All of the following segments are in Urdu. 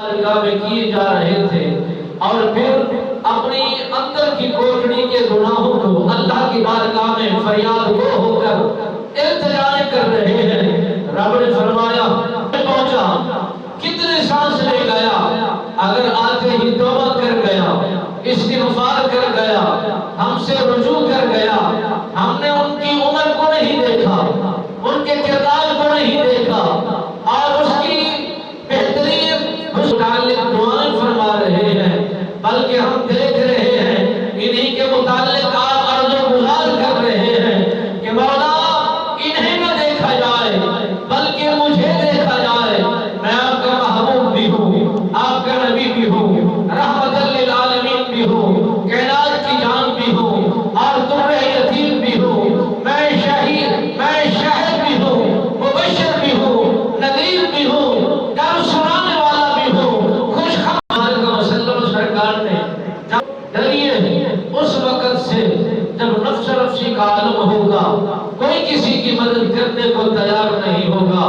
میں کیے جا رہے تھے، اور پھر اپنی اندر کی کوٹڑی کے گناہوں کو اللہ کی بارگاہ میں فریاد ہو کر التجائیں کر رہے ہیں۔ رب نے فرمایا پہنچا، کتنے سانس لے گیا، اگر آتے ہی توبہ کر گیا، استغفار کر گیا، ہم سے رجوع کر گیا، ہم نے ان کی عمر کو نہیں دیکھا، ان کے کردار کو نہیں دیکھا، اور اس کی بہترین متعلق دعائیں فرما رہے ہیں، بلکہ ہم دیکھ رہے ہیں انہی کے متعلق آپ عرض و گزار کر رہے ہیں کہ مولا انہیں نہ دیکھا جائے بلکہ مجھے دیکھا جائے، میں آپ کا محبوب بھی ہوں، آپ کا نبی بھی ہوں، رحمت للعالمین بھی ہوں، کائنات کی جان بھی ہوں، اور در یتیم بھی ہوں، میں شاہد بھی ہوں، مبشر بھی ہوں، نذیر بھی ہوں، ڈر سنانے والا بھی ہوں، خوش خبر کا وسلم سرکار نے ڈریے اس وقت سے جب نفس نفسی کا عالم ہوگا، کوئی کسی کی مدد کرنے کو تیار نہیں ہوگا،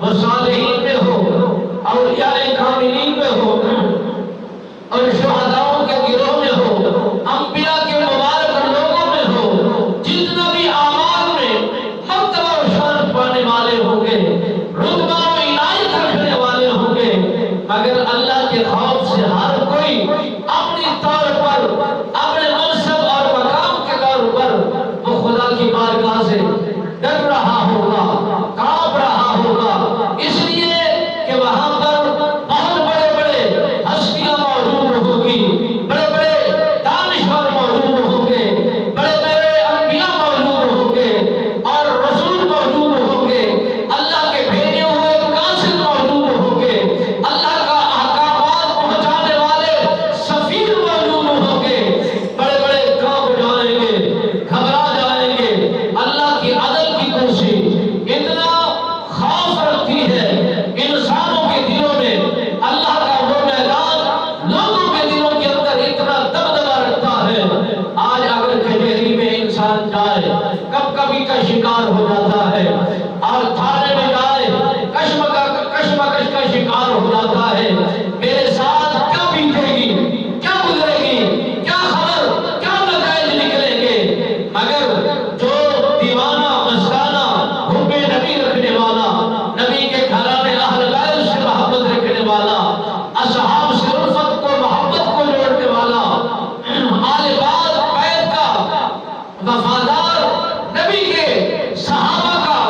وہ صالحین میں ہو، اولیاء کاملین میں ہو، اور شہداؤں کے گروہ میں ہو، انبیاء کے مبارک لوگوں میں ہو، جتنا بھی اعمال میں مرتبہ و شان پانے والے ہوں گے، رتبہ و عنایت رکھنے والے ہوں گے، مگر اللہ کے خوف سے ہر کوئی اپنی طور پر، اپنے منصب اور مقام کے طور پر وہ خدا کی بارگاہ سے ڈر رہا ہوگا، کانپ رہا ہوگا، اس لیے کہ وہاں پر بہت بڑے بڑے ہستیاں موجود ہوں گی، بڑے بڑے دانشور موجود ہوں گے، بڑے بڑے انبیاء موجود ہوں گے، اور رسول موجود ہوں گے، اللہ کے بھیجے ہوئے قاصد موجود ہوں گے، اللہ کا احکامات پہنچانے والے سفیر موجود ہوں گے، بڑے بڑے کانپ جائیں گے، گھبرا جائیں گے۔ اللہ کی عدل کی کرسی اتنا خوف رکھتی ہے انسانوں کے دلوں میں، اللہ کا وہ میدان لوگوں کے دلوں کے اندر اتنا دبدبا رکھتا ہے۔ آج اگر کچہری میں انسان جائے، کب کبھی کا شکار ہو جاتا ہے، اور تھانے میں جائے کشمکش کا شکار ہو جاتا ہے، میرے ساتھ کیا بیتے گی، کیا گزرے گی، کیا خبر، کیا نتائج نکلیں گے، مگر جو دیوانہ مستانہ حب نبی رکھنے والا، نبی کے گھرانے اہل بیت سے محبت رکھنے والا، اصحاب سے الفت کو محبت کو جوڑنے والا، آل بیت کا وفادار، نبی کے صحابہ کا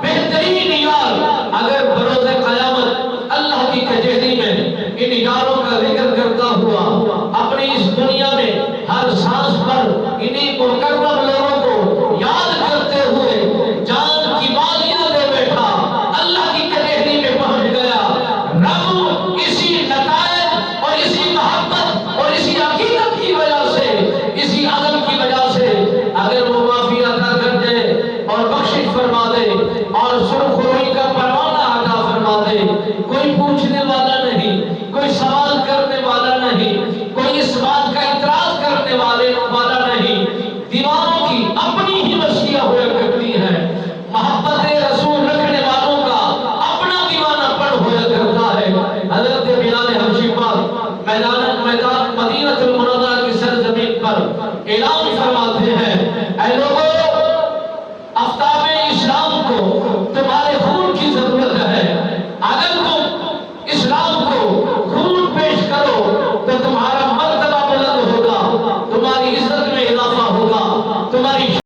بہترین یار، اگر بروز قیامت اللہ کی کچہری میں ان یاروں کا ذکر کرتا ہوا اپنی اس دنیا میں ہر سانس پر انہی مکرم لوگوں کو یاد کرتے ہوئے جان کی بالیاں دے بیٹھا، اللہ کی کچہری میں پہنچ گیا، رب اسی نتائج اور اسی